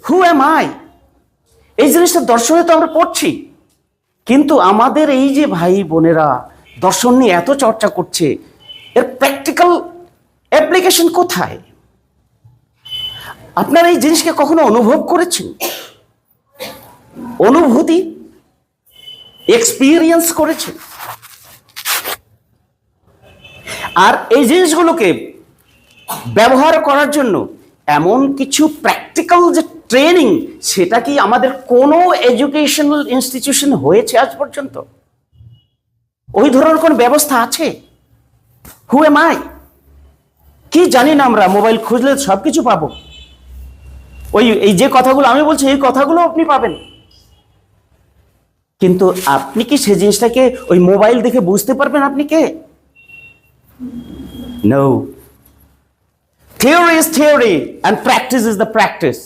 Who am I, এই জিনিসটা দর্শনে তো আমরা পড়ছি, কিন্তু আমাদের এই যে ভাই বোনেরা দর্শন নিয়ে এত চর্চা করছে, এর প্র্যাকটিক্যাল অ্যাপ্লিকেশন কোথায়? আপনারা এই জিনিসকে কখনো অনুভব করেছেন? অনুভূতি, এক্সপিরিয়েন্স করেছেন? আর এই জিনিসগুলোকে ব্যবহার করার জন্য এমন কিছু প্র্যাকটিক্যাল যে ট্রেনিং, সেটা কি আমাদের কোনো এডুকেশনাল ইনস্টিটিউশন হয়েছে আজ পর্যন্ত? ওই ধরনের কোন ব্যবস্থা আছে? হু এম আই, কি জানি না আমরা, মোবাইল খুঁজলে সবকিছু পাবো। এই যে কথাগুলো আমি বলছি, এই কথাগুলো আপনি পাবেন, কিন্তু আপনি কি সেই জিনিসটাকে ওই মোবাইল দেখে বুঝতে পারবেন আপনি কে? No. Theory is theory and practice is the practice.